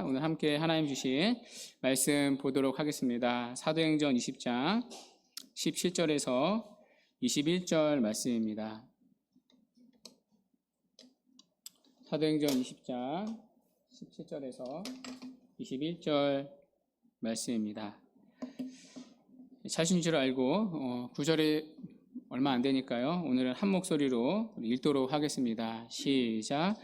오늘 함께 하나님 주신 말씀 보도록 하겠습니다. 사도행전 20장 17절에서 21절 말씀입니다. 사도행전 20장 17절에서 21절 말씀입니다. 자신 줄 알고 9절에 얼마 안 되니까요. 오늘은 한 목소리로 읽도록 하겠습니다. 시작.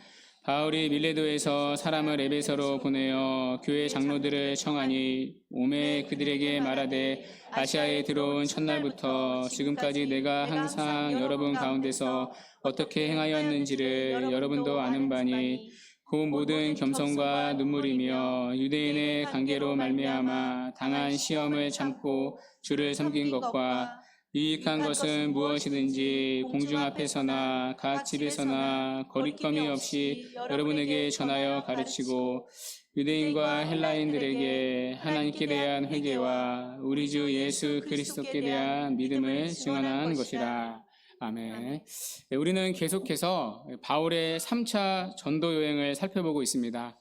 바울이 밀레도에서 사람을 에베소로 보내어 교회 장로들을 청하니 오매 그들에게 말하되 아시아에 들어온 첫날부터 지금까지 내가 항상 여러분 가운데서 어떻게 행하였는지를 여러분도 아는 바니 그 모든 겸손과 눈물이며 유대인의 관계로 말미암아 당한 시험을 참고 주를 섬긴 것과 유익한 것은 무엇이든지 공중 앞에서나 각 집에서나 거리낌이 없이 여러분에게 전하여 가르치고 유대인과 헬라인들에게 하나님께 대한 회개와 우리 주 예수 그리스도께 대한 믿음을 증언한 것이라. 아멘. 우리는 계속해서 바울의 3차 전도 여행을 살펴보고 있습니다.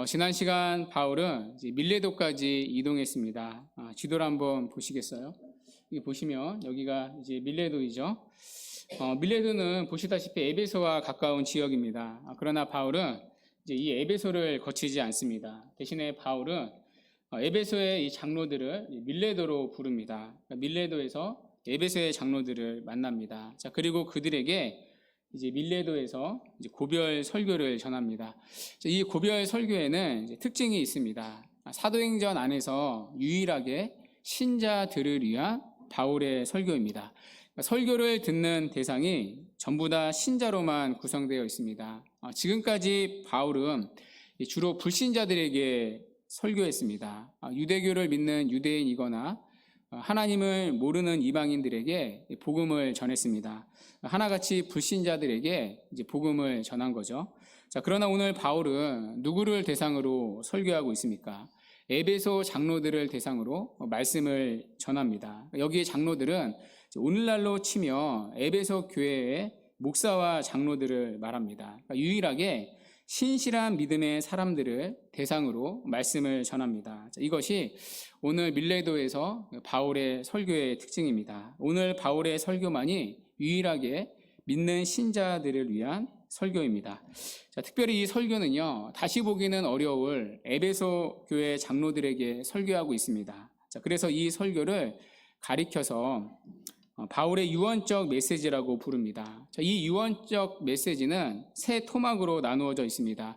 지난 시간 바울은 밀레도까지 이동했습니다. 지도를 한번 보시겠어요? 여기 보시면 여기가 이제 밀레도이죠. 밀레도는 보시다시피 에베소와 가까운 지역입니다. 그러나 바울은 이제 이 에베소를 거치지 않습니다. 대신에 바울은 에베소의 이 장로들을 밀레도로 부릅니다. 밀레도에서 에베소의 장로들을 만납니다. 자, 그리고 그들에게 이제 밀레도에서 이제 고별 설교를 전합니다. 이 고별 설교에는 이제 특징이 있습니다. 사도행전 안에서 유일하게 신자들을 위한 바울의 설교입니다. 설교를 듣는 대상이 전부 다 신자로만 구성되어 있습니다. 지금까지 바울은 주로 불신자들에게 설교했습니다. 유대교를 믿는 유대인이거나 하나님을 모르는 이방인들에게 복음을 전했습니다. 하나같이 불신자들에게 이제 복음을 전한 거죠. 자, 그러나 오늘 바울은 누구를 대상으로 설교하고 있습니까? 에베소 장로들을 대상으로 말씀을 전합니다. 여기에 장로들은 오늘날로 치며 에베소 교회의 목사와 장로들을 말합니다. 유일하게 신실한 믿음의 사람들을 대상으로 말씀을 전합니다. 이것이 오늘 밀레도에서 바울의 설교의 특징입니다. 오늘 바울의 설교만이 유일하게 믿는 신자들을 위한 설교입니다. 자, 특별히 이 설교는요, 다시 보기는 어려울 에베소 교회 장로들에게 설교하고 있습니다. 자, 그래서 이 설교를 가리켜서 바울의 유언적 메시지라고 부릅니다. 자, 이 유언적 메시지는 세 토막으로 나누어져 있습니다.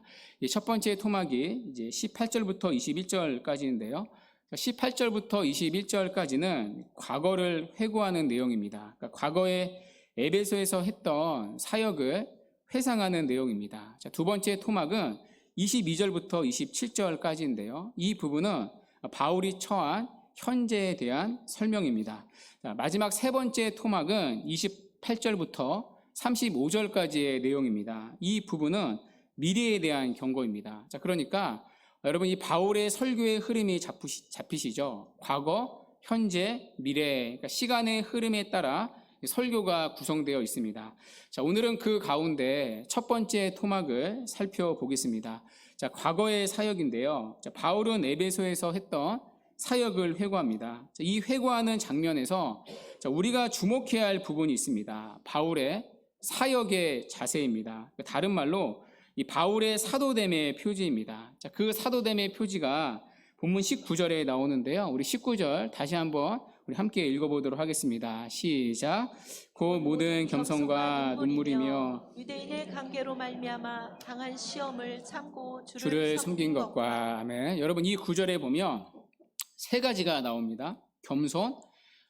첫 번째 토막이 이제 18절부터 21절까지인데요. 18절부터 21절까지는 과거를 회고하는 내용입니다. 그러니까 과거에 에베소에서 했던 사역을 회상하는 내용입니다. 자, 두 번째 토막은 22절부터 27절까지인데요. 이 부분은 바울이 처한 현재에 대한 설명입니다. 자, 마지막 세 번째 토막은 28절부터 35절까지의 내용입니다. 이 부분은 미래에 대한 경고입니다. 자, 그러니까 여러분 이 바울의 설교의 흐름이 잡히시죠? 과거, 현재, 미래, 그러니까 시간의 흐름에 따라 설교가 구성되어 있습니다. 자, 오늘은 그 가운데 첫 번째 토막을 살펴보겠습니다. 자, 과거의 사역인데요. 자, 바울은 에베소에서 했던 사역을 회고합니다. 자, 이 회고하는 장면에서 자, 우리가 주목해야 할 부분이 있습니다. 바울의 사역의 자세입니다. 다른 말로 이 바울의 사도됨의 표지입니다. 자, 그 사도됨의 표지가 본문 19절에 나오는데요. 우리 19절 다시 한번 우리 함께 읽어보도록 하겠습니다. 시작. 그 모든 겸손과 눈물이며 유대인의 관계로 말미암아 당한 시험을 참고 주를 섬긴 것과. 아멘. 여러분 이 구절에 보면 세 가지가 나옵니다. 겸손,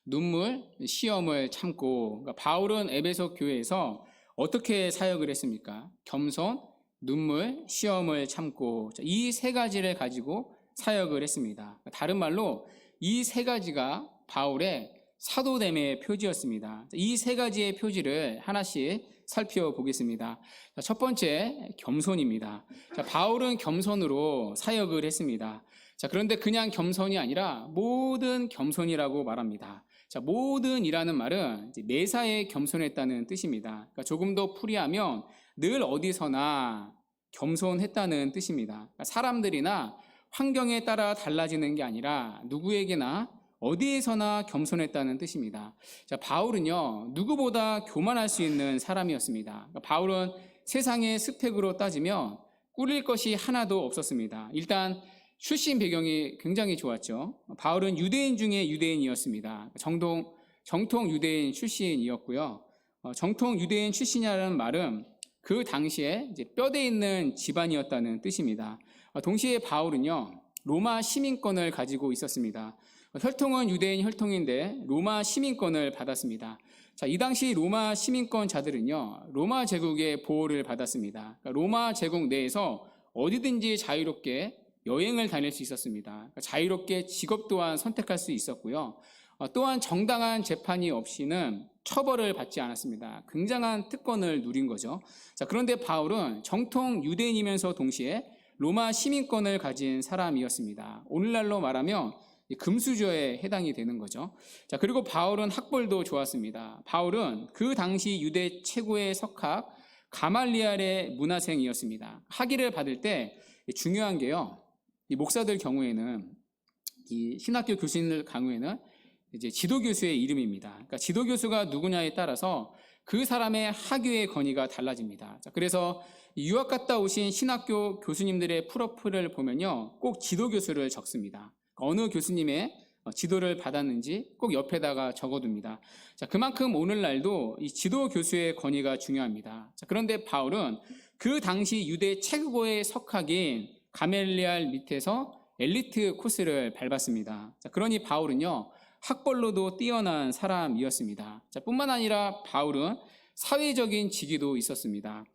눈물, 시험을 참고. 그러니까 바울은 에베소 교회에서 어떻게 사역을 했습니까? 겸손, 눈물, 시험을 참고. 이 세 가지를 가지고 사역을 했습니다. 다른 말로 이 세 가지가 바울의 사도됨의 표지였습니다. 이 세 가지의 표지를 하나씩 살펴보겠습니다. 첫 번째, 겸손입니다. 바울은 겸손으로 사역을 했습니다. 그런데 그냥 겸손이 아니라 모든 겸손이라고 말합니다. 모든이라는 말은 매사에 겸손했다는 뜻입니다. 조금 더 풀이하면 늘 어디서나 겸손했다는 뜻입니다. 사람들이나 환경에 따라 달라지는 게 아니라 누구에게나 어디에서나 겸손했다는 뜻입니다. 자, 바울은요, 누구보다 교만할 수 있는 사람이었습니다. 바울은 세상의 스펙으로 따지면 꾸릴 것이 하나도 없었습니다. 일단 출신 배경이 굉장히 좋았죠. 바울은 유대인 중에 유대인이었습니다. 정통 유대인 출신이었고요. 정통 유대인 출신이라는 말은 그 당시에 이제 뼈대 있는 집안이었다는 뜻입니다. 동시에 바울은요, 로마 시민권을 가지고 있었습니다. 혈통은 유대인 혈통인데 로마 시민권을 받았습니다. 자, 이 당시 로마 시민권자들은요, 로마 제국의 보호를 받았습니다. 그러니까 로마 제국 내에서 어디든지 자유롭게 여행을 다닐 수 있었습니다. 그러니까 자유롭게 직업 또한 선택할 수 있었고요. 또한 정당한 재판이 없이는 처벌을 받지 않았습니다. 굉장한 특권을 누린 거죠. 자, 그런데 바울은 정통 유대인이면서 동시에 로마 시민권을 가진 사람이었습니다. 오늘날로 말하면 금수저에 해당이 되는 거죠. 자, 그리고 바울은 학벌도 좋았습니다. 바울은 그 당시 유대 최고의 석학 가말리알의 문화생이었습니다. 학위를 받을 때 중요한 게요, 이 목사들 경우에는, 이 신학교 교수님들 경우에는 이제 지도교수의 이름입니다. 그러니까 지도교수가 누구냐에 따라서 그 사람의 학위의 권위가 달라집니다. 자, 그래서 유학 갔다 오신 신학교 교수님들의 프로필을 보면요, 꼭 지도교수를 적습니다. 어느 교수님의 지도를 받았는지 꼭 옆에다가 적어둡니다. 자, 그만큼 오늘날도 이 지도교수의 권위가 중요합니다. 자, 그런데 바울은 그 당시 유대 최고의 석학인 가멜리알 밑에서 엘리트 코스를 밟았습니다. 자, 그러니 바울은요, 학벌로도 뛰어난 사람이었습니다. 자, 뿐만 아니라 바울은 사회적인 직위도 있었습니다.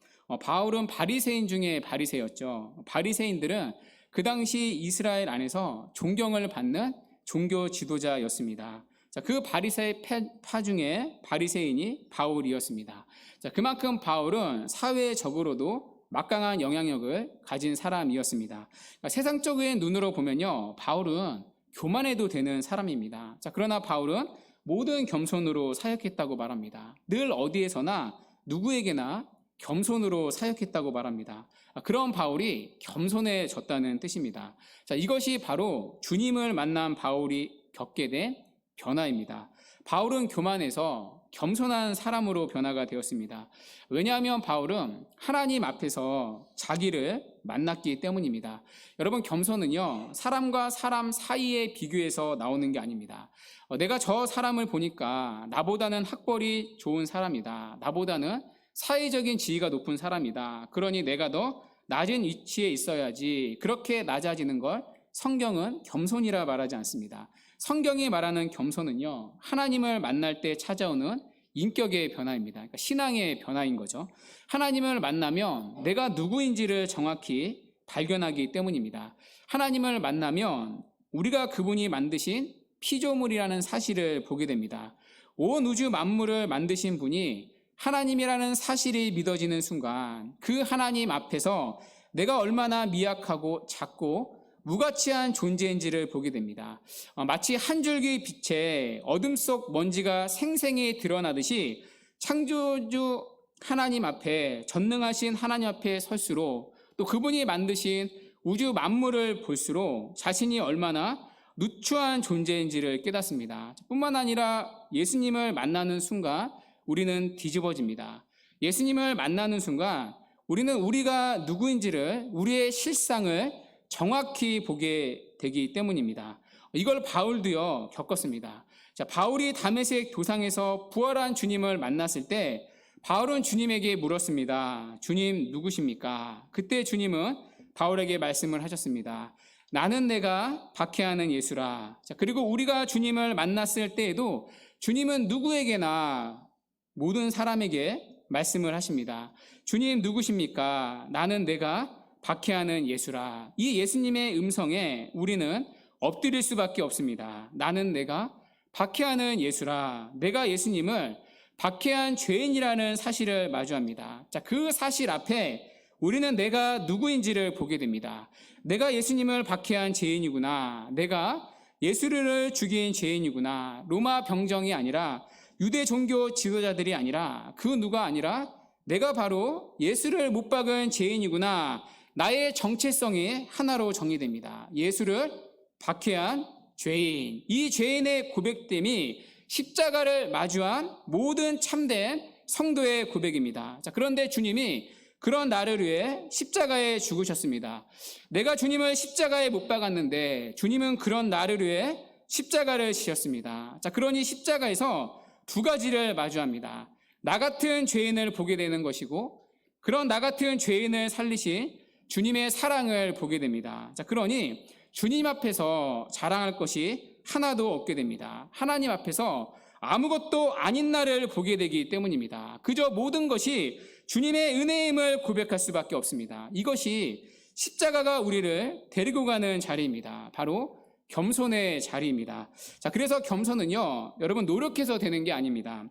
바울은 바리새인 중에 바리새였죠. 바리새인들은 그 당시 이스라엘 안에서 존경을 받는 종교 지도자였습니다. 자, 그 바리새파 중에 바리새인이 바울이었습니다. 자, 그만큼 바울은 사회적으로도 막강한 영향력을 가진 사람이었습니다. 그러니까 세상적인 눈으로 보면요, 바울은 교만해도 되는 사람입니다. 자, 그러나 바울은 모든 겸손으로 사역했다고 말합니다. 늘 어디에서나 누구에게나 겸손으로 사역했다고 말합니다. 그런 바울이 겸손해졌다는 뜻입니다. 자, 이것이 바로 주님을 만난 바울이 겪게 된 변화입니다. 바울은 교만해서 겸손한 사람으로 변화가 되었습니다. 왜냐하면 바울은 하나님 앞에서 자기를 만났기 때문입니다. 여러분, 겸손은요, 사람과 사람 사이의 비교에서 나오는 게 아닙니다. 내가 저 사람을 보니까 나보다는 학벌이 좋은 사람이다. 나보다는 사회적인 지위가 높은 사람이다. 그러니 내가 더 낮은 위치에 있어야지. 그렇게 낮아지는 걸 성경은 겸손이라 말하지 않습니다. 성경이 말하는 겸손은요, 하나님을 만날 때 찾아오는 인격의 변화입니다. 그러니까 신앙의 변화인 거죠. 하나님을 만나면 내가 누구인지를 정확히 발견하기 때문입니다. 하나님을 만나면 우리가 그분이 만드신 피조물이라는 사실을 보게 됩니다. 온 우주 만물을 만드신 분이 하나님이라는 사실이 믿어지는 순간 그 하나님 앞에서 내가 얼마나 미약하고 작고 무가치한 존재인지를 보게 됩니다. 마치 한 줄기 빛에 어둠 속 먼지가 생생히 드러나듯이 창조주 하나님 앞에, 전능하신 하나님 앞에 설수록, 또 그분이 만드신 우주 만물을 볼수록 자신이 얼마나 누추한 존재인지를 깨닫습니다. 뿐만 아니라 예수님을 만나는 순간 우리는 뒤집어집니다. 예수님을 만나는 순간 우리는 우리가 누구인지를, 우리의 실상을 정확히 보게 되기 때문입니다. 이걸 바울도요, 겪었습니다. 자, 바울이 다메섹 도상에서 부활한 주님을 만났을 때 바울은 주님에게 물었습니다. 주님 누구십니까? 그때 주님은 바울에게 말씀을 하셨습니다. 나는 내가 박해하는 예수라. 자, 그리고 우리가 주님을 만났을 때에도 주님은 누구에게나, 모든 사람에게 말씀을 하십니다. 주님 누구십니까? 나는 내가 박해하는 예수라. 이 예수님의 음성에 우리는 엎드릴 수밖에 없습니다. 나는 내가 박해하는 예수라. 내가 예수님을 박해한 죄인이라는 사실을 마주합니다. 자, 그 사실 앞에 우리는 내가 누구인지를 보게 됩니다. 내가 예수님을 박해한 죄인이구나. 내가 예수를 죽인 죄인이구나. 로마 병정이 아니라, 유대 종교 지도자들이 아니라, 그 누가 아니라 내가 바로 예수를 못 박은 죄인이구나. 나의 정체성이 하나로 정의됩니다. 예수를 박해한 죄인. 이 죄인의 고백됨이 십자가를 마주한 모든 참된 성도의 고백입니다. 자, 그런데 주님이 그런 나를 위해 십자가에 죽으셨습니다. 내가 주님을 십자가에 못 박았는데 주님은 그런 나를 위해 십자가를 지셨습니다. 자, 그러니 십자가에서 두 가지를 마주합니다. 나 같은 죄인을 보게 되는 것이고, 그런 나 같은 죄인을 살리신 주님의 사랑을 보게 됩니다. 자, 그러니 주님 앞에서 자랑할 것이 하나도 없게 됩니다. 하나님 앞에서 아무것도 아닌 나를 보게 되기 때문입니다. 그저 모든 것이 주님의 은혜임을 고백할 수밖에 없습니다. 이것이 십자가가 우리를 데리고 가는 자리입니다. 바로 겸손의 자리입니다. 자, 그래서 겸손은요, 여러분 노력해서 되는 게 아닙니다.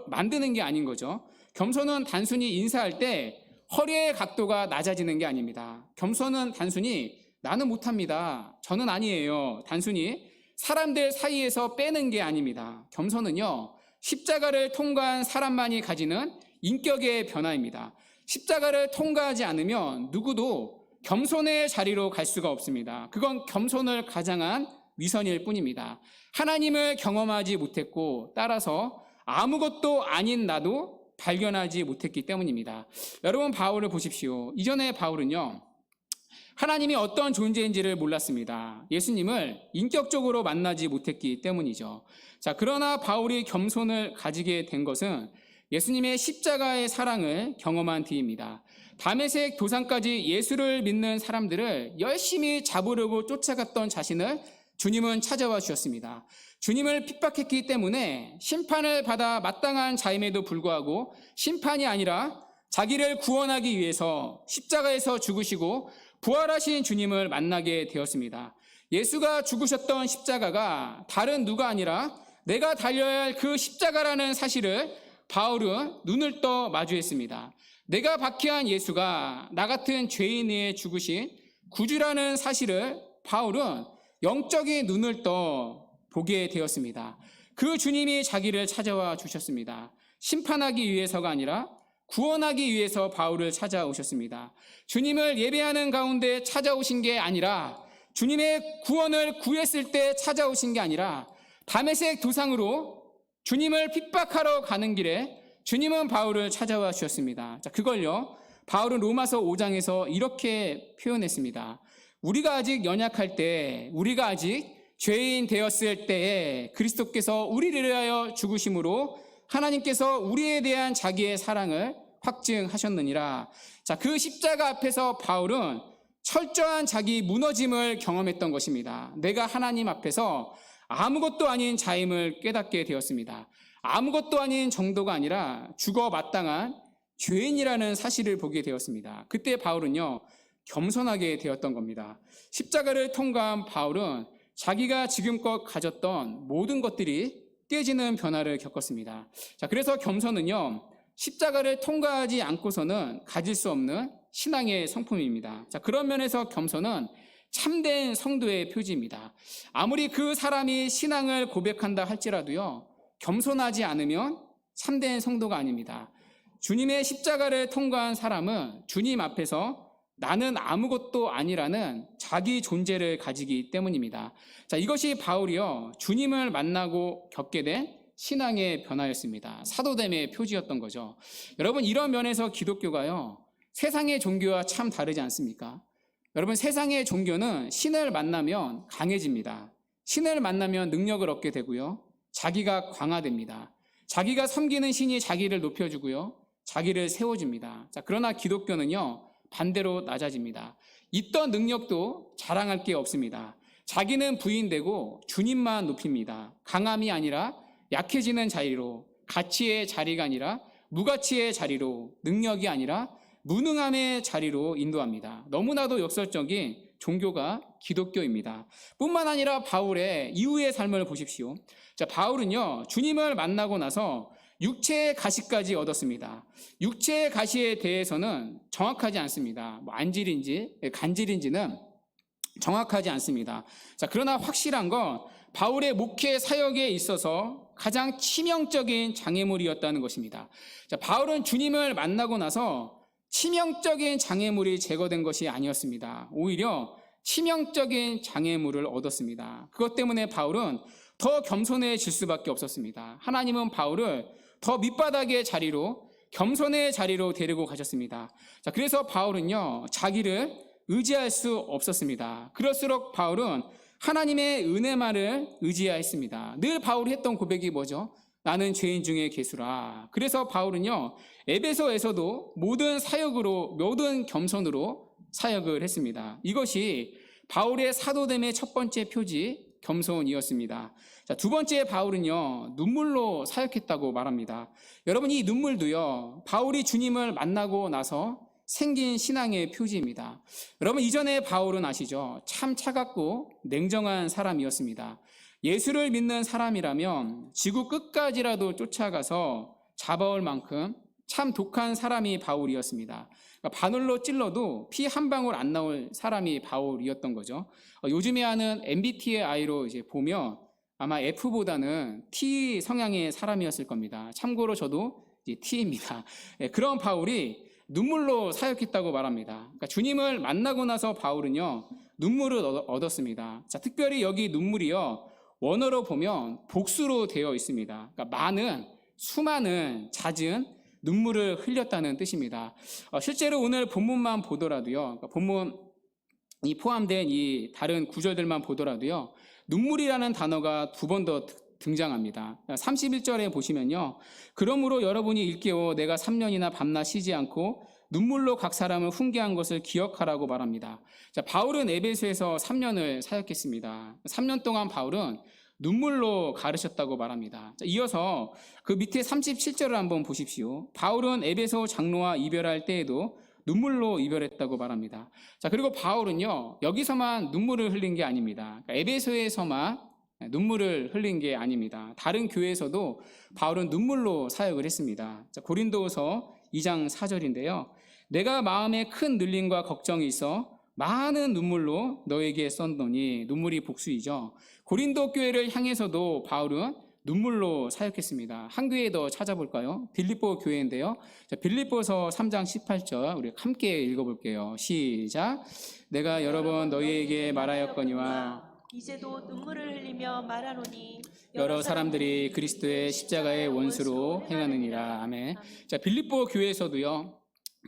만드는 게 아닌 거죠. 겸손은 단순히 인사할 때 허리의 각도가 낮아지는 게 아닙니다. 겸손은 단순히 나는 못합니다, 저는 아니에요, 단순히 사람들 사이에서 빼는 게 아닙니다. 겸손은요, 십자가를 통과한 사람만이 가지는 인격의 변화입니다. 십자가를 통과하지 않으면 누구도 겸손의 자리로 갈 수가 없습니다. 그건 겸손을 가장한 위선일 뿐입니다. 하나님을 경험하지 못했고, 따라서 아무것도 아닌 나도 발견하지 못했기 때문입니다. 여러분, 바울을 보십시오. 이전에 바울은요, 하나님이 어떤 존재인지를 몰랐습니다. 예수님을 인격적으로 만나지 못했기 때문이죠. 자, 그러나 바울이 겸손을 가지게 된 것은 예수님의 십자가의 사랑을 경험한 뒤입니다. 다메섹 도상까지 예수를 믿는 사람들을 열심히 잡으려고 쫓아갔던 자신을 주님은 찾아와 주셨습니다. 주님을 핍박했기 때문에 심판을 받아 마땅한 자임에도 불구하고 심판이 아니라 자기를 구원하기 위해서 십자가에서 죽으시고 부활하신 주님을 만나게 되었습니다. 예수가 죽으셨던 십자가가 다른 누가 아니라 내가 달려야 할 그 십자가라는 사실을 바울은 눈을 떠 마주했습니다. 내가 박해한 예수가 나 같은 죄인 위에 죽으신 구주라는 사실을 바울은 영적인 눈을 떠 보게 되었습니다. 그 주님이 자기를 찾아와 주셨습니다. 심판하기 위해서가 아니라 구원하기 위해서 바울을 찾아오셨습니다. 주님을 예배하는 가운데 찾아오신 게 아니라, 주님의 구원을 구했을 때 찾아오신 게 아니라, 다메섹 도상으로 주님을 핍박하러 가는 길에 주님은 바울을 찾아와 주셨습니다. 자, 그걸요, 바울은 로마서 5장에서 이렇게 표현했습니다. 우리가 아직 연약할 때, 우리가 아직 죄인 되었을 때에 그리스도께서 우리를 위하여 죽으심으로 하나님께서 우리에 대한 자기의 사랑을 확증하셨느니라. 자, 그 십자가 앞에서 바울은 철저한 자기 무너짐을 경험했던 것입니다. 내가 하나님 앞에서 아무것도 아닌 자임을 깨닫게 되었습니다. 아무것도 아닌 정도가 아니라 죽어 마땅한 죄인이라는 사실을 보게 되었습니다. 그때 바울은요, 겸손하게 되었던 겁니다. 십자가를 통과한 바울은 자기가 지금껏 가졌던 모든 것들이 깨지는 변화를 겪었습니다. 자, 그래서 겸손은요, 십자가를 통과하지 않고서는 가질 수 없는 신앙의 성품입니다. 자, 그런 면에서 겸손은 참된 성도의 표지입니다. 아무리 그 사람이 신앙을 고백한다 할지라도요, 겸손하지 않으면 참된 성도가 아닙니다. 주님의 십자가를 통과한 사람은 주님 앞에서 나는 아무것도 아니라는 자기 존재를 가지기 때문입니다. 자, 이것이 바울이요, 주님을 만나고 겪게 된 신앙의 변화였습니다. 사도됨의 표지였던 거죠. 여러분, 이런 면에서 기독교가요, 세상의 종교와 참 다르지 않습니까? 여러분, 세상의 종교는 신을 만나면 강해집니다. 신을 만나면 능력을 얻게 되고요, 자기가 강화됩니다. 자기가 섬기는 신이 자기를 높여주고요, 자기를 세워줍니다. 자, 그러나 기독교는요, 반대로 낮아집니다. 있던 능력도 자랑할 게 없습니다. 자기는 부인되고 주님만 높입니다. 강함이 아니라 약해지는 자리로, 가치의 자리가 아니라 무가치의 자리로, 능력이 아니라 무능함의 자리로 인도합니다. 너무나도 역설적인 종교가 기독교입니다. 뿐만 아니라 바울의 이후의 삶을 보십시오. 자, 바울은요, 주님을 만나고 나서 육체의 가시까지 얻었습니다. 육체의 가시에 대해서는 정확하지 않습니다. 안질인지 간질인지는 정확하지 않습니다. 자, 그러나 확실한 건 바울의 목회 사역에 있어서 가장 치명적인 장애물이었다는 것입니다. 자, 바울은 주님을 만나고 나서 치명적인 장애물이 제거된 것이 아니었습니다. 오히려 치명적인 장애물을 얻었습니다. 그것 때문에 바울은 더 겸손해질 수밖에 없었습니다. 하나님은 바울을 더 밑바닥의 자리로, 겸손의 자리로 데리고 가셨습니다. 자, 그래서 바울은요, 자기를 의지할 수 없었습니다. 그럴수록 바울은 하나님의 은혜만을 의지하였습니다. 늘 바울이 했던 고백이 뭐죠? 나는 죄인 중에 괴수라. 그래서 바울은요, 에베소에서도 모든 사역으로, 모든 겸손으로 사역을 했습니다. 이것이 바울의 사도됨의 첫 번째 표지, 겸손이었습니다. 자, 두 번째 바울은요, 눈물로 사역했다고 말합니다. 여러분, 이 눈물도요, 바울이 주님을 만나고 나서 생긴 신앙의 표지입니다. 여러분, 이전에 바울은 아시죠? 참 차갑고 냉정한 사람이었습니다. 예수를 믿는 사람이라면 지구 끝까지라도 쫓아가서 잡아올 만큼 참 독한 사람이 바울이었습니다. 그러니까 바늘로 찔러도 피 한 방울 안 나올 사람이 바울이었던 거죠. 요즘에 하는 MBTI로 이제 보면 아마 F보다는 T 성향의 사람이었을 겁니다. 참고로 저도 이제 T입니다. 그런 바울이 눈물로 사역했다고 말합니다. 그러니까 주님을 만나고 나서 바울은요, 눈물을 얻었습니다. 자, 특별히 여기 눈물이요, 원어로 보면 복수로 되어 있습니다. 그러니까 많은, 수많은, 잦은 눈물을 흘렸다는 뜻입니다. 실제로 오늘 본문만 보더라도요, 그러니까 본문이 포함된 이 다른 구절들만 보더라도요, 눈물이라는 단어가 두 번 더 등장합니다. 31절에 보시면요, 그러므로 여러분이 일깨워 내가 3년이나 밤낮 쉬지 않고 눈물로 각 사람을 훈계한 것을 기억하라고 말합니다. 자, 바울은 에베소에서 3년을 사역했습니다. 3년 동안 바울은 눈물로 가르쳤다고 말합니다. 자, 이어서 그 밑에 37절을 한번 보십시오. 바울은 에베소 장로와 이별할 때에도 눈물로 이별했다고 말합니다. 자, 그리고 바울은요, 여기서만 눈물을 흘린 게 아닙니다. 그러니까 에베소에서만 눈물을 흘린 게 아닙니다. 다른 교회에서도 바울은 눈물로 사역을 했습니다. 자, 고린도서 2장 4절인데요. 내가 마음에 큰 눌림과 걱정이 있어 많은 눈물로 너에게 썼더니, 눈물이 복수이죠. 고린도 교회를 향해서도 바울은 눈물로 사역했습니다. 한 교회 더 찾아볼까요? 빌립보 교회인데요. 자, 빌립보서 3장 18절 우리 함께 읽어볼게요. 시작. 내가 여러 번 너희에게 말하였거니와 이제도 눈물을 흘리며 말하노니 여러 사람들이 그리스도의 십자가의 원수로 행하느니라. 아멘. 자, 빌립보 교회에서도요,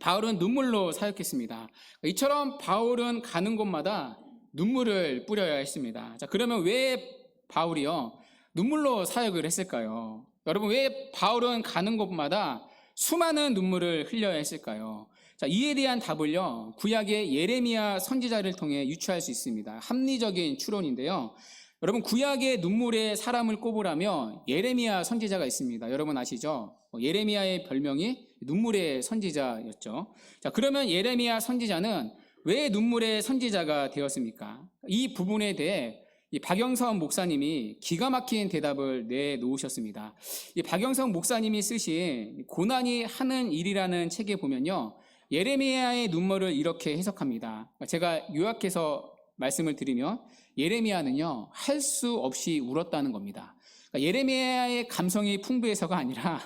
바울은 눈물로 사역했습니다. 이처럼 바울은 가는 곳마다 눈물을 뿌려야 했습니다. 자, 그러면 왜 바울이요, 눈물로 사역을 했을까요? 여러분, 왜 바울은 가는 곳마다 수많은 눈물을 흘려야 했을까요? 자, 이에 대한 답을요, 구약의 예레미야 선지자를 통해 유추할 수 있습니다. 합리적인 추론인데요. 여러분, 구약의 눈물의 사람을 꼽으라면 예레미야 선지자가 있습니다. 여러분 아시죠? 예레미야의 별명이 눈물의 선지자였죠. 자, 그러면 예레미야 선지자는 왜 눈물의 선지자가 되었습니까? 이 부분에 대해 이 박영선 목사님이 기가 막힌 대답을 내놓으셨습니다. 이 박영선 목사님이 쓰신 고난이 하는 일이라는 책에 보면요, 예레미야의 눈물을 이렇게 해석합니다. 제가 요약해서 말씀을 드리면 예레미야는요, 할 수 없이 울었다는 겁니다. 그러니까 예레미야의 감성이 풍부해서가 아니라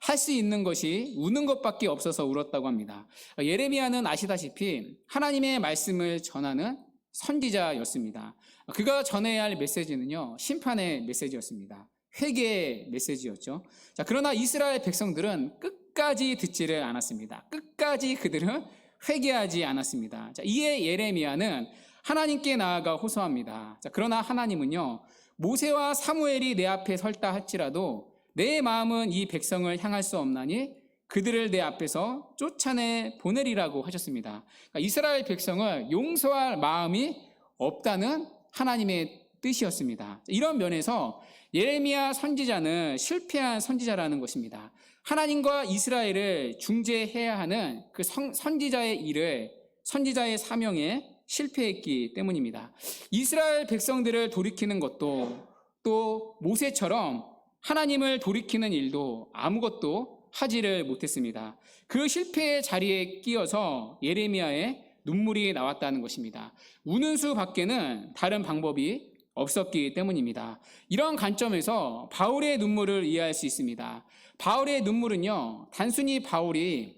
할 수 있는 것이 우는 것밖에 없어서 울었다고 합니다. 예레미야는 아시다시피 하나님의 말씀을 전하는 선지자였습니다. 그가 전해야 할 메시지는요, 심판의 메시지였습니다. 회개의 메시지였죠. 자, 그러나 이스라엘 백성들은 끝까지 듣지를 않았습니다. 끝까지 그들은 회개하지 않았습니다. 자, 이에 예레미야는 하나님께 나아가 호소합니다. 자, 그러나 하나님은요, 모세와 사무엘이 내 앞에 설다 할지라도 내 마음은 이 백성을 향할 수 없나니 그들을 내 앞에서 쫓아내 보내리라고 하셨습니다. 그러니까 이스라엘 백성을 용서할 마음이 없다는 하나님의 뜻이었습니다. 이런 면에서 예레미야 선지자는 실패한 선지자라는 것입니다. 하나님과 이스라엘을 중재해야 하는 그 선지자의 일을, 선지자의 사명에 실패했기 때문입니다. 이스라엘 백성들을 돌이키는 것도, 또 모세처럼 하나님을 돌이키는 일도 아무것도 하지를 못했습니다. 그 실패의 자리에 끼어서 예레미야의 눈물이 나왔다는 것입니다. 우는 수밖에는 다른 방법이 없었기 때문입니다. 이런 관점에서 바울의 눈물을 이해할 수 있습니다. 바울의 눈물은요, 단순히 바울이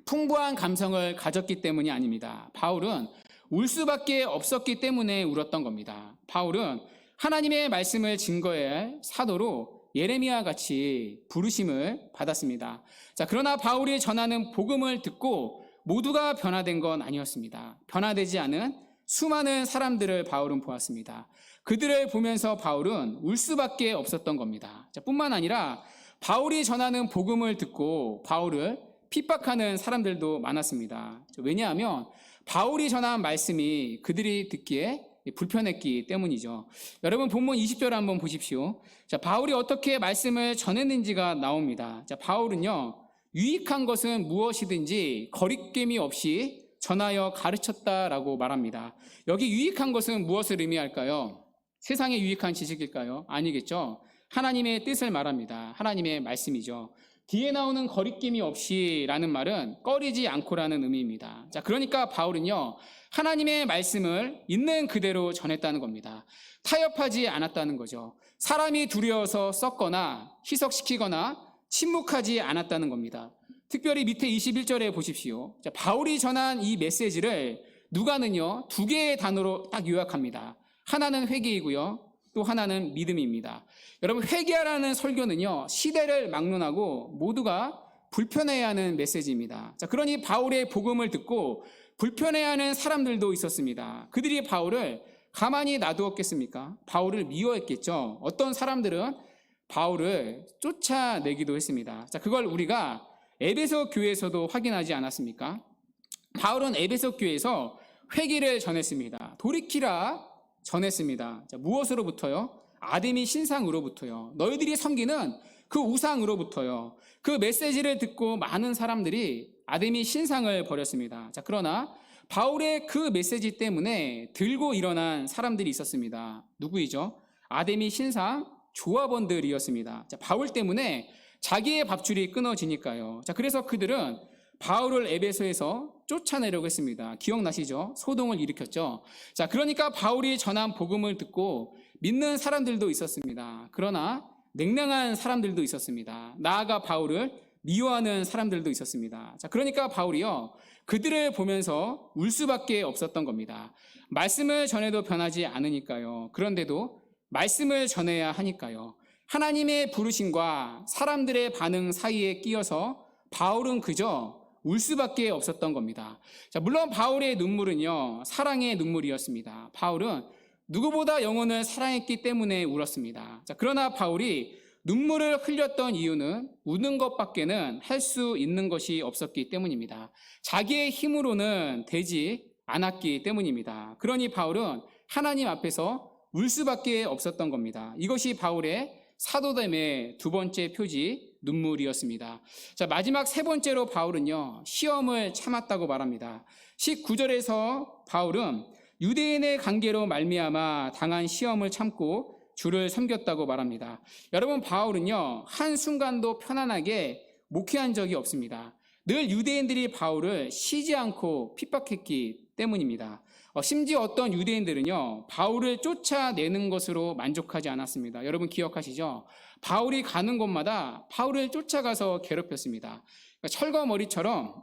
풍부한 감성을 가졌기 때문이 아닙니다. 바울은 울 수밖에 없었기 때문에 울었던 겁니다. 바울은 하나님의 말씀을 증거해야 할 사도로 예레미야와 같이 부르심을 받았습니다. 자, 그러나 바울이 전하는 복음을 듣고 모두가 변화된 건 아니었습니다. 변화되지 않은 수많은 사람들을 바울은 보았습니다. 그들을 보면서 바울은 울 수밖에 없었던 겁니다. 자, 뿐만 아니라 바울이 전하는 복음을 듣고 바울을 핍박하는 사람들도 많았습니다. 왜냐하면 바울이 전한 말씀이 그들이 듣기에 불편했기 때문이죠. 여러분 본문 20절 한번 보십시오. 자, 바울이 어떻게 말씀을 전했는지가 나옵니다. 자, 바울은요, 유익한 것은 무엇이든지 거리낌이 없이 전하여 가르쳤다라고 말합니다. 여기 유익한 것은 무엇을 의미할까요? 세상에 유익한 지식일까요? 아니겠죠. 하나님의 뜻을 말합니다. 하나님의 말씀이죠. 뒤에 나오는 거리낌이 없이라는 말은 꺼리지 않고라는 의미입니다. 자, 그러니까 바울은요, 하나님의 말씀을 있는 그대로 전했다는 겁니다. 타협하지 않았다는 거죠. 사람이 두려워서 썩거나 희석시키거나 침묵하지 않았다는 겁니다. 특별히 밑에 21절에 보십시오. 자, 바울이 전한 이 메시지를 누가는요, 두 개의 단어로 딱 요약합니다. 하나는 회개이고요, 또 하나는 믿음입니다. 여러분, 회개하라는 설교는요, 시대를 막론하고 모두가 불편해야 하는 메시지입니다. 자, 그러니 바울의 복음을 듣고 불편해하는 사람들도 있었습니다. 그들이 바울을 가만히 놔두었겠습니까? 바울을 미워했겠죠. 어떤 사람들은 바울을 쫓아내기도 했습니다. 자, 그걸 우리가 에베소 교회에서도 확인하지 않았습니까? 바울은 에베소 교회에서 회개를 전했습니다. 돌이키라 전했습니다. 자, 무엇으로부터요? 아데미 신상으로부터요. 너희들이 섬기는 그 우상으로부터요. 그 메시지를 듣고 많은 사람들이 아데미 신상을 버렸습니다. 자, 그러나 바울의 그 메시지 때문에 들고 일어난 사람들이 있었습니다. 누구이죠? 아데미 신상 조합원들이었습니다. 자, 바울 때문에 자기의 밥줄이 끊어지니까요. 자, 그래서 그들은 바울을 에베소에서 쫓아내려고 했습니다. 기억나시죠? 소동을 일으켰죠. 자, 그러니까 바울이 전한 복음을 듣고 믿는 사람들도 있었습니다. 그러나 냉랭한 사람들도 있었습니다. 나아가 바울을 미워하는 사람들도 있었습니다. 자, 그러니까 바울이요, 그들을 보면서 울 수밖에 없었던 겁니다. 말씀을 전해도 변하지 않으니까요. 그런데도 말씀을 전해야 하니까요. 하나님의 부르심과 사람들의 반응 사이에 끼어서 바울은 그저 울 수밖에 없었던 겁니다. 자, 물론 바울의 눈물은요, 사랑의 눈물이었습니다. 바울은 누구보다 영혼을 사랑했기 때문에 울었습니다. 자, 그러나 바울이 눈물을 흘렸던 이유는 우는 것밖에는 할 수 있는 것이 없었기 때문입니다. 자기의 힘으로는 되지 않았기 때문입니다. 그러니 바울은 하나님 앞에서 울 수밖에 없었던 겁니다. 이것이 바울의 사도됨의 두 번째 표지, 눈물이었습니다. 자, 마지막 세 번째로 바울은요, 시험을 참았다고 말합니다. 19절에서 바울은 유대인의 관계로 말미암아 당한 시험을 참고 주를 섬겼다고 말합니다. 여러분, 바울은요, 한순간도 편안하게 목회한 적이 없습니다. 늘 유대인들이 바울을 쉬지 않고 핍박했기 때문입니다. 심지어 어떤 유대인들은요, 바울을 쫓아내는 것으로 만족하지 않았습니다. 여러분 기억하시죠? 바울이 가는 곳마다 바울을 쫓아가서 괴롭혔습니다. 철거머리처럼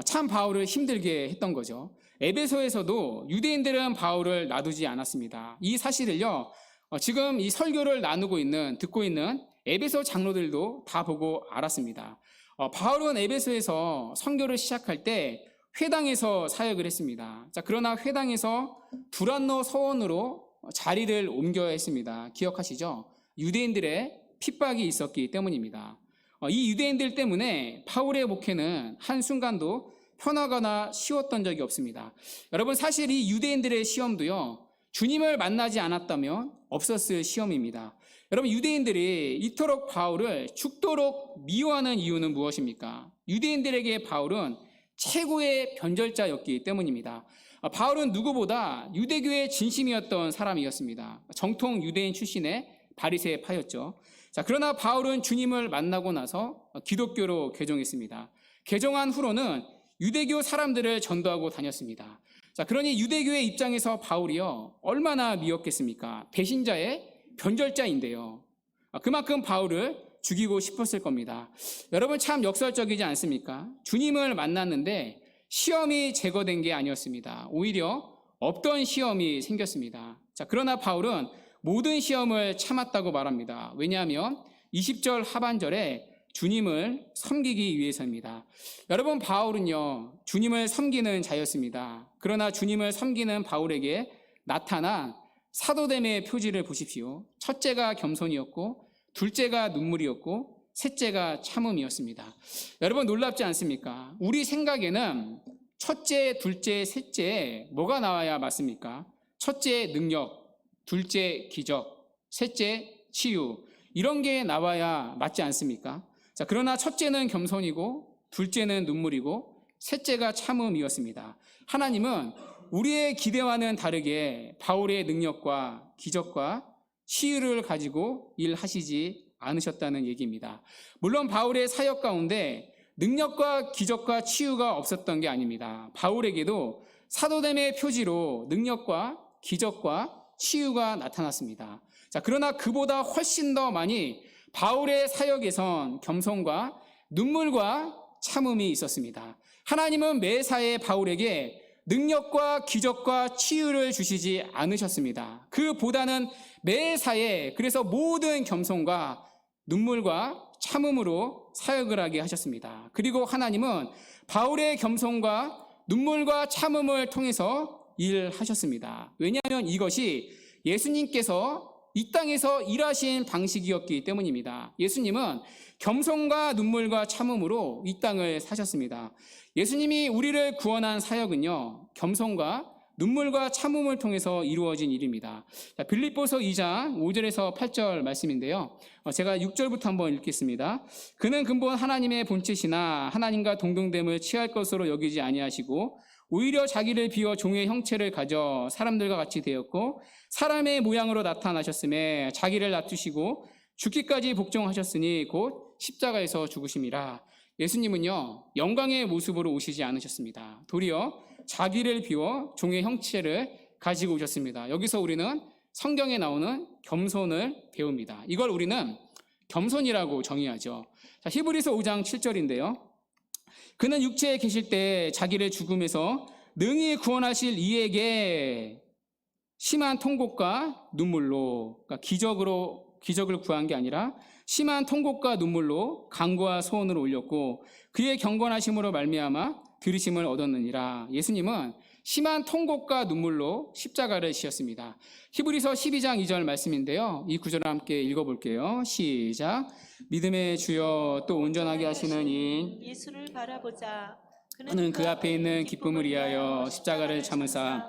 참 바울을 힘들게 했던 거죠. 에베소에서도 유대인들은 바울을 놔두지 않았습니다. 이 사실을요, 지금 이 설교를 듣고 있는 에베소 장로들도 다 보고 알았습니다. 바울은 에베소에서 선교를 시작할 때 회당에서 사역을 했습니다. 자, 그러나 회당에서 두란노 서원으로 자리를 옮겨야 했습니다. 기억하시죠? 유대인들의 핍박이 있었기 때문입니다. 이 유대인들 때문에 바울의 목회는 한순간도 편하거나 쉬웠던 적이 없습니다. 여러분, 사실 이 유대인들의 시험도요, 주님을 만나지 않았다면 없었을 시험입니다. 여러분, 유대인들이 이토록 바울을 죽도록 미워하는 이유는 무엇입니까? 유대인들에게 바울은 최고의 변절자였기 때문입니다. 바울은 누구보다 유대교의 진심이었던 사람이었습니다. 정통 유대인 출신의 바리새파였죠. 자, 그러나 바울은 주님을 만나고 나서 기독교로 개종했습니다. 개종한 후로는 유대교 사람들을 전도하고 다녔습니다. 자, 그러니 유대교의 입장에서 바울이요, 얼마나 미웠겠습니까? 배신자의 변절자인데요. 그만큼 바울을 죽이고 싶었을 겁니다. 여러분 참 역설적이지 않습니까? 주님을 만났는데 시험이 제거된 게 아니었습니다. 오히려 없던 시험이 생겼습니다. 자, 그러나 바울은 모든 시험을 참았다고 말합니다. 왜냐하면 20절 하반절에 주님을 섬기기 위해서입니다. 여러분 바울은요 주님을 섬기는 자였습니다. 그러나 주님을 섬기는 바울에게 나타난 사도됨의 표지를 보십시오. 첫째가 겸손이었고 둘째가 눈물이었고 셋째가 참음이었습니다. 여러분 놀랍지 않습니까? 우리 생각에는 첫째, 둘째, 셋째 뭐가 나와야 맞습니까? 첫째 능력, 둘째 기적, 셋째 치유 이런 게 나와야 맞지 않습니까? 자, 그러나 첫째는 겸손이고 둘째는 눈물이고 셋째가 참음이었습니다. 하나님은 우리의 기대와는 다르게 바울의 능력과 기적과 치유를 가지고 일하시지 않으셨다는 얘기입니다. 물론 바울의 사역 가운데 능력과 기적과 치유가 없었던 게 아닙니다. 바울에게도 사도됨의 표지로 능력과 기적과 치유가 나타났습니다. 자, 그러나 그보다 훨씬 더 많이 바울의 사역에선 겸손과 눈물과 참음이 있었습니다. 하나님은 매사에 바울에게 능력과 기적과 치유를 주시지 않으셨습니다. 그보다는 매사에 그래서 모든 겸손과 눈물과 참음으로 사역을 하게 하셨습니다. 그리고 하나님은 바울의 겸손과 눈물과 참음을 통해서 일하셨습니다. 왜냐하면 이것이 예수님께서 이 땅에서 일하신 방식이었기 때문입니다. 예수님은 겸손과 눈물과 참음으로 이 땅을 사셨습니다. 예수님이 우리를 구원한 사역은요, 겸손과 눈물과 참음을 통해서 이루어진 일입니다. 자, 빌립보서 2장 5절에서 8절 말씀인데요. 제가 6절부터 한번 읽겠습니다. 그는 근본 하나님의 본체시나 하나님과 동등됨을 취할 것으로 여기지 아니하시고 오히려 자기를 비워 종의 형체를 가져 사람들과 같이 되었고 사람의 모양으로 나타나셨음에 자기를 낮추시고 죽기까지 복종하셨으니 곧 십자가에서 죽으심이라. 예수님은요 영광의 모습으로 오시지 않으셨습니다. 도리어 자기를 비워 종의 형체를 가지고 오셨습니다. 여기서 우리는 성경에 나오는 겸손을 배웁니다. 이걸 우리는 겸손이라고 정의하죠. 자, 히브리서 5장 7절인데요. 그는 육체에 계실 때 자기를 죽음에서 능히 구원하실 이에게 심한 통곡과 눈물로, 그러니까 기적을 구한 게 아니라 심한 통곡과 눈물로 간구와 소원을 올렸고 그의 경건하심으로 말미암아 들으심을 얻었느니라. 예수님은 심한 통곡과 눈물로 십자가를 지셨습니다. 히브리서 12장 2절 말씀인데요. 이 구절을 함께 읽어볼게요. 시작. 믿음의 주여 또 온전하게 하시는 이인 예수를 바라보자. 그는 그 앞에 있는 기쁨을 위하여 십자가를 참으사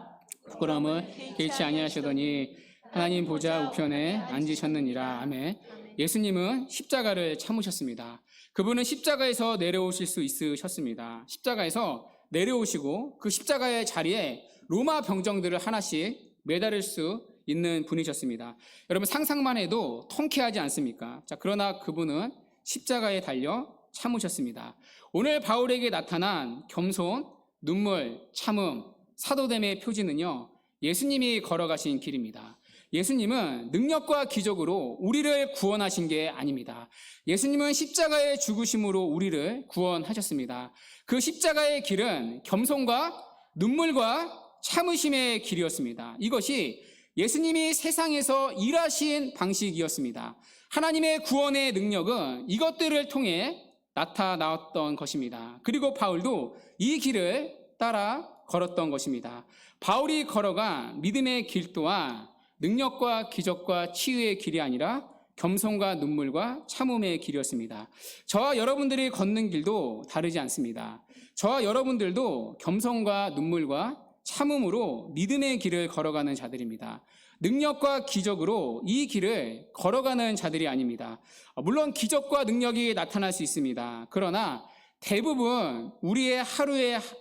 부끄러움을 개의치 아니하시더니 하나님 보좌 우편에 앉으셨느니라. 아멘. 예수님은 십자가를 참으셨습니다. 그분은 십자가에서 내려오실 수 있으셨습니다. 십자가에서 내려오시고 그 십자가의 자리에 로마 병정들을 하나씩 매달을 수 있는 분이셨습니다. 여러분 상상만 해도 통쾌하지 않습니까? 자, 그러나 그분은 십자가에 달려 참으셨습니다. 오늘 바울에게 나타난 겸손, 눈물, 참음, 사도됨의 표지는요, 예수님이 걸어가신 길입니다. 예수님은 능력과 기적으로 우리를 구원하신 게 아닙니다. 예수님은 십자가의 죽으심으로 우리를 구원하셨습니다. 그 십자가의 길은 겸손과 눈물과 참으심의 길이었습니다. 이것이 예수님이 세상에서 일하신 방식이었습니다. 하나님의 구원의 능력은 이것들을 통해 나타나왔던 것입니다. 그리고 바울도 이 길을 따라 걸었던 것입니다. 바울이 걸어간 믿음의 길 또한 능력과 기적과 치유의 길이 아니라 겸손과 눈물과 참음의 길이었습니다. 저와 여러분들이 걷는 길도 다르지 않습니다. 저와 여러분들도 겸손과 눈물과 참음으로 믿음의 길을 걸어가는 자들입니다. 능력과 기적으로 이 길을 걸어가는 자들이 아닙니다. 물론 기적과 능력이 나타날 수 있습니다. 그러나 대부분 우리의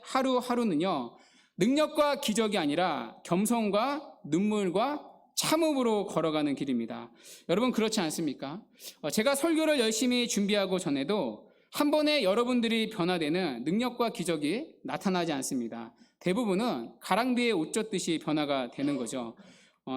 하루하루는요, 능력과 기적이 아니라 겸손과 눈물과 참음으로 걸어가는 길입니다. 여러분 그렇지 않습니까? 제가 설교를 열심히 준비하고 전에도 한 번에 여러분들이 변화되는 능력과 기적이 나타나지 않습니다. 대부분은 가랑비에 옷 젖듯이 변화가 되는 거죠.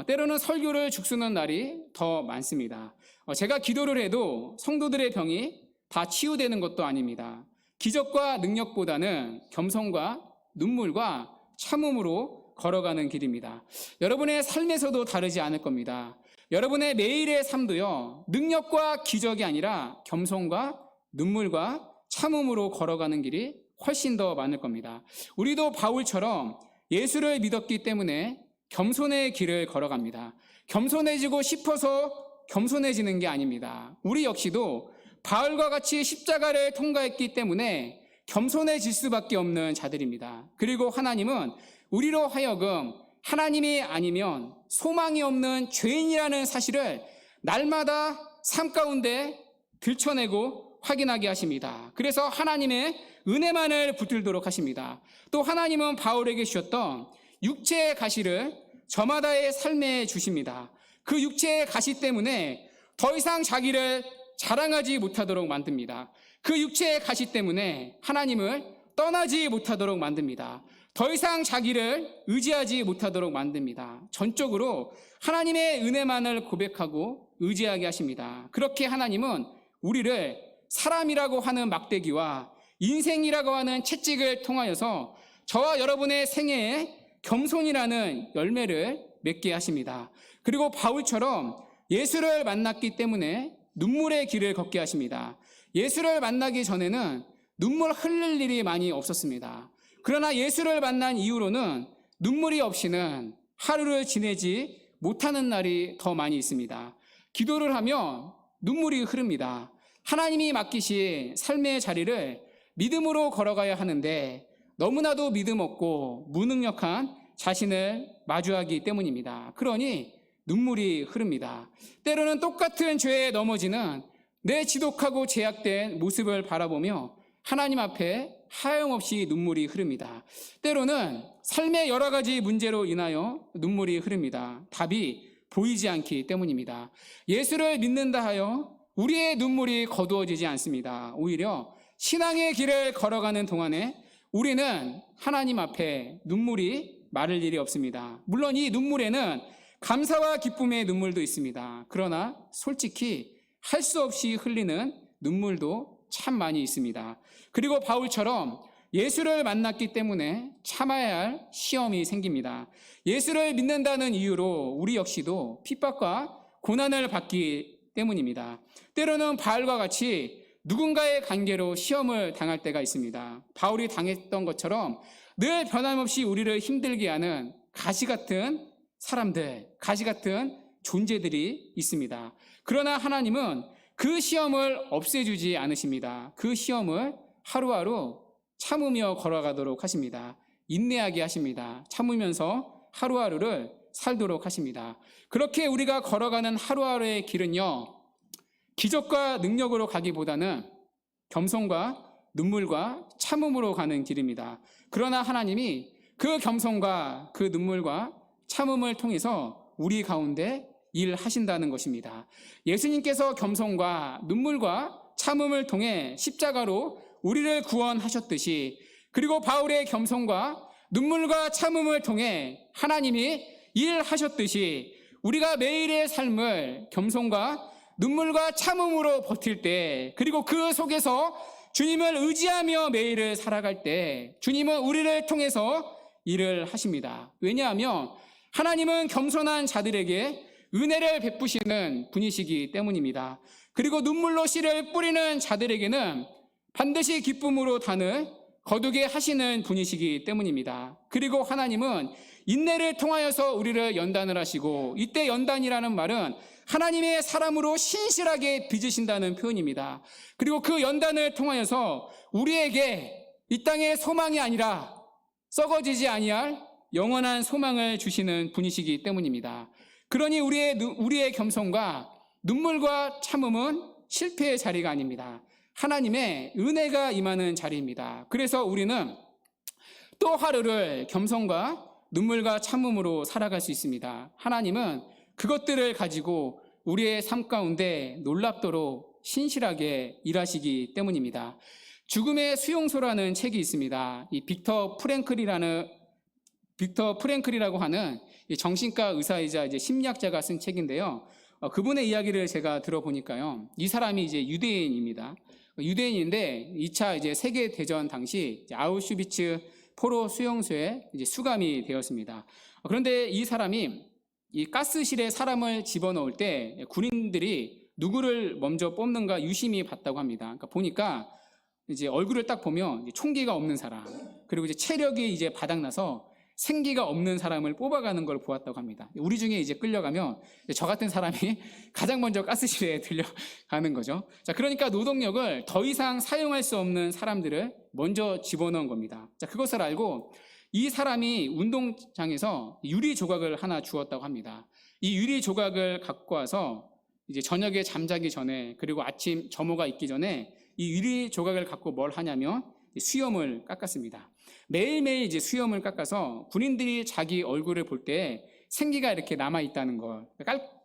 때로는 설교를 죽쓰는 날이 더 많습니다. 제가 기도를 해도 성도들의 병이 다 치유되는 것도 아닙니다. 기적과 능력보다는 겸손과 눈물과 참음으로 걸어가는 길입니다. 여러분의 삶에서도 다르지 않을 겁니다. 여러분의 매일의 삶도요, 능력과 기적이 아니라 겸손과 눈물과 참음으로 걸어가는 길이 훨씬 더 많을 겁니다. 우리도 바울처럼 예수를 믿었기 때문에 겸손의 길을 걸어갑니다. 겸손해지고 싶어서 겸손해지는 게 아닙니다. 우리 역시도 바울과 같이 십자가를 통과했기 때문에 겸손해질 수밖에 없는 자들입니다. 그리고 하나님은 우리로 하여금 하나님이 아니면 소망이 없는 죄인이라는 사실을 날마다 삶 가운데 들춰내고 확인하게 하십니다. 그래서 하나님의 은혜만을 붙들도록 하십니다. 또 하나님은 바울에게 주셨던 육체의 가시를 저마다의 삶에 주십니다. 그 육체의 가시 때문에 더 이상 자기를 자랑하지 못하도록 만듭니다. 그 육체의 가시 때문에 하나님을 떠나지 못하도록 만듭니다. 더 이상 자기를 의지하지 못하도록 만듭니다. 전적으로 하나님의 은혜만을 고백하고 의지하게 하십니다. 그렇게 하나님은 우리를 사람이라고 하는 막대기와 인생이라고 하는 채찍을 통하여서 저와 여러분의 생애에 겸손이라는 열매를 맺게 하십니다. 그리고 바울처럼 예수를 만났기 때문에 눈물의 길을 걷게 하십니다. 예수를 만나기 전에는 눈물 흘릴 일이 많이 없었습니다. 그러나 예수를 만난 이후로는 눈물이 없이는 하루를 지내지 못하는 날이 더 많이 있습니다. 기도를 하면 눈물이 흐릅니다. 하나님이 맡기신 삶의 자리를 믿음으로 걸어가야 하는데 너무나도 믿음 없고 무능력한 자신을 마주하기 때문입니다. 그러니 눈물이 흐릅니다. 때로는 똑같은 죄에 넘어지는 내 지독하고 제약된 모습을 바라보며 하나님 앞에 하염없이 눈물이 흐릅니다. 때로는 삶의 여러 가지 문제로 인하여 눈물이 흐릅니다. 답이 보이지 않기 때문입니다. 예수를 믿는다 하여 우리의 눈물이 거두어지지 않습니다. 오히려 신앙의 길을 걸어가는 동안에 우리는 하나님 앞에 눈물이 마를 일이 없습니다. 물론 이 눈물에는 감사와 기쁨의 눈물도 있습니다. 그러나 솔직히 할 수 없이 흘리는 눈물도 참 많이 있습니다. 그리고 바울처럼 예수를 만났기 때문에 참아야 할 시험이 생깁니다. 예수를 믿는다는 이유로 우리 역시도 핍박과 고난을 받기 때문입니다. 때로는 바울과 같이 누군가의 관계로 시험을 당할 때가 있습니다. 바울이 당했던 것처럼 늘 변함없이 우리를 힘들게 하는 가시 같은 사람들, 가시 같은 존재들이 있습니다. 그러나 하나님은 그 시험을 없애주지 않으십니다. 그 시험을 하루하루 참으며 걸어가도록 하십니다. 인내하게 하십니다. 참으면서 하루하루를 살도록 하십니다. 그렇게 우리가 걸어가는 하루하루의 길은요, 기적과 능력으로 가기보다는 겸손과 눈물과 참음으로 가는 길입니다. 그러나 하나님이 그 겸손과 그 눈물과 참음을 통해서 우리 가운데 일하신다는 것입니다. 예수님께서 겸손과 눈물과 참음을 통해 십자가로 우리를 구원하셨듯이, 그리고 바울의 겸손과 눈물과 참음을 통해 하나님이 일하셨듯이 우리가 매일의 삶을 겸손과 눈물과 참음으로 버틸 때, 그리고 그 속에서 주님을 의지하며 매일을 살아갈 때 주님은 우리를 통해서 일을 하십니다. 왜냐하면 하나님은 겸손한 자들에게 은혜를 베푸시는 분이시기 때문입니다. 그리고 눈물로 씨를 뿌리는 자들에게는 반드시 기쁨으로 단을 거두게 하시는 분이시기 때문입니다. 그리고 하나님은 인내를 통하여서 우리를 연단을 하시고, 이때 연단이라는 말은 하나님의 사람으로 신실하게 빚으신다는 표현입니다. 그리고 그 연단을 통하여서 우리에게 이 땅의 소망이 아니라 썩어지지 아니할 영원한 소망을 주시는 분이시기 때문입니다. 그러니 우리의 겸손과 눈물과 참음은 실패의 자리가 아닙니다. 하나님의 은혜가 임하는 자리입니다. 그래서 우리는 또 하루를 겸손과 눈물과 참음으로 살아갈 수 있습니다. 하나님은 그것들을 가지고 우리의 삶 가운데 놀랍도록 신실하게 일하시기 때문입니다. 죽음의 수용소라는 책이 있습니다. 이 빅터 프랭클이라는 빅터 프랭클이라고 하는 이 정신과 의사이자 이제 심리학자가 쓴 책인데요. 그분의 이야기를 제가 들어보니까요. 이 사람이 이제 유대인입니다. 유대인인데 2차 이제 세계 대전 당시 이제 아우슈비츠 포로 수용소에 이제 수감이 되었습니다. 그런데 이 사람이 이 가스실에 사람을 집어넣을 때 군인들이 누구를 먼저 뽑는가 유심히 봤다고 합니다. 그러니까 보니까 이제 얼굴을 딱 보면 이제 총기가 없는 사람, 그리고 이제 체력이 이제 바닥나서 생기가 없는 사람을 뽑아가는 걸 보았다고 합니다. 우리 중에 이제 끌려가면 저 같은 사람이 가장 먼저 가스실에 들려가는 거죠. 자, 그러니까 노동력을 더 이상 사용할 수 없는 사람들을 먼저 집어넣은 겁니다. 자, 그것을 알고 이 사람이 운동장에서 유리 조각을 하나 주었다고 합니다. 이 유리 조각을 갖고 와서 이제 저녁에 잠자기 전에, 그리고 아침 점호가 있기 전에 이 유리 조각을 갖고 뭘 하냐면 수염을 깎았습니다. 매일매일 이제 수염을 깎아서 군인들이 자기 얼굴을 볼 때 생기가 이렇게 남아 있다는 걸,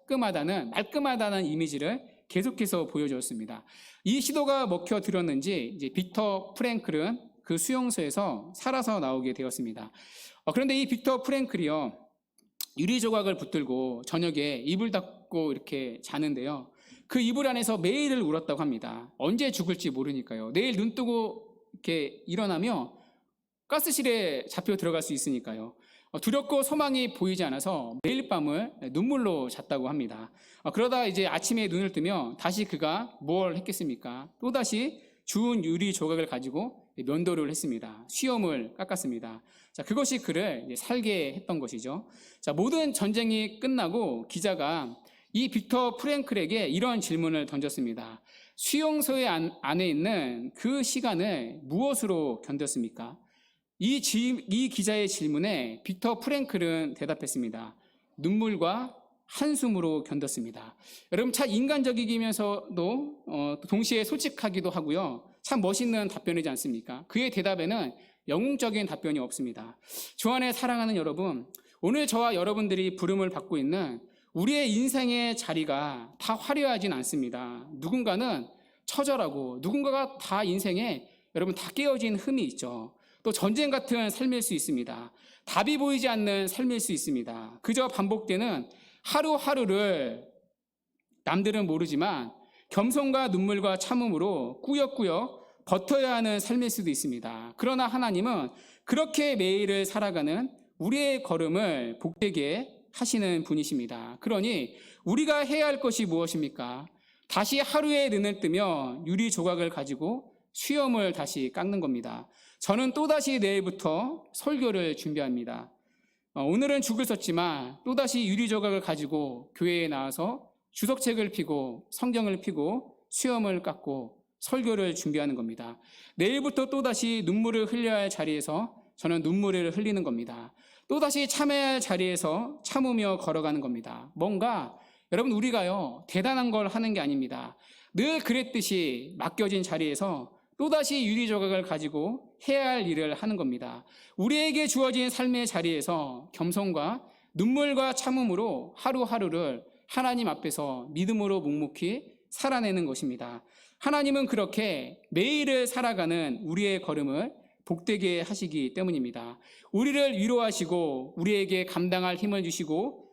말끔하다는 이미지를 계속해서 보여주었습니다. 이 시도가 먹혀 들었는지 이제 빅터 프랭클은 그 수용소에서 살아서 나오게 되었습니다. 그런데 이 빅터 프랭클이요, 유리 조각을 붙들고 저녁에 이불 닫고 이렇게 자는데요. 그 이불 안에서 매일을 울었다고 합니다. 언제 죽을지 모르니까요. 내일 눈 뜨고 이렇게 일어나며 가스실에 잡혀 들어갈 수 있으니까요. 두렵고 소망이 보이지 않아서 매일 밤을 눈물로 잤다고 합니다. 그러다 이제 아침에 눈을 뜨면 다시 그가 뭘 했겠습니까? 또다시 주운 유리 조각을 가지고 면도를 했습니다. 수염을 깎았습니다. 자, 그것이 그를 살게 했던 것이죠. 자, 모든 전쟁이 끝나고 기자가 이 빅터 프랭클에게 이런 질문을 던졌습니다. 수용소의 안에 있는 그 시간을 무엇으로 견뎠습니까? 이 기자의 질문에 빅터 프랭클은 대답했습니다. 눈물과 한숨으로 견뎠습니다. 여러분, 참 인간적이면서도 동시에 솔직하기도 하고요. 참 멋있는 답변이지 않습니까? 그의 대답에는 영웅적인 답변이 없습니다. 주 안에 사랑하는 여러분, 오늘 저와 여러분들이 부름을 받고 있는 우리의 인생의 자리가 다 화려하진 않습니다. 누군가는 처절하고 누군가가 다 인생에 여러분 다 깨어진 흠이 있죠. 또 전쟁 같은 삶일 수 있습니다. 답이 보이지 않는 삶일 수 있습니다. 그저 반복되는 하루하루를 남들은 모르지만 겸손과 눈물과 참음으로 꾸역꾸역 버텨야 하는 삶일 수도 있습니다. 그러나 하나님은 그렇게 매일을 살아가는 우리의 걸음을 복되게 하시는 분이십니다. 그러니 우리가 해야 할 것이 무엇입니까? 다시 하루에 눈을 뜨며 유리 조각을 가지고 수염을 다시 깎는 겁니다. 저는 또다시 내일부터 설교를 준비합니다. 오늘은 죽을 썼지만 또다시 유리 조각을 가지고 교회에 나와서 주석책을 펴고 성경을 펴고 수염을 깎고 설교를 준비하는 겁니다. 내일부터 또다시 눈물을 흘려야 할 자리에서 저는 눈물을 흘리는 겁니다. 또다시 참아야 할 자리에서 참으며 걸어가는 겁니다. 뭔가 여러분, 우리가요 대단한 걸 하는 게 아닙니다. 늘 그랬듯이 맡겨진 자리에서 또다시 유리 조각을 가지고 해야 할 일을 하는 겁니다. 우리에게 주어진 삶의 자리에서 겸손과 눈물과 참음으로 하루하루를 하나님 앞에서 믿음으로 묵묵히 살아내는 것입니다. 하나님은 그렇게 매일을 살아가는 우리의 걸음을 복되게 하시기 때문입니다. 우리를 위로하시고 우리에게 감당할 힘을 주시고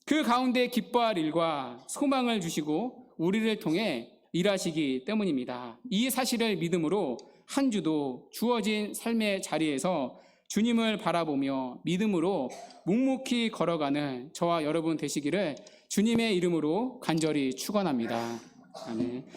그 가운데 기뻐할 일과 소망을 주시고 우리를 통해 일하시기 때문입니다. 이 사실을 믿음으로 한 주도 주어진 삶의 자리에서 주님을 바라보며 믿음으로 묵묵히 걸어가는 저와 여러분 되시기를 주님의 이름으로 간절히 축원합니다. 아멘.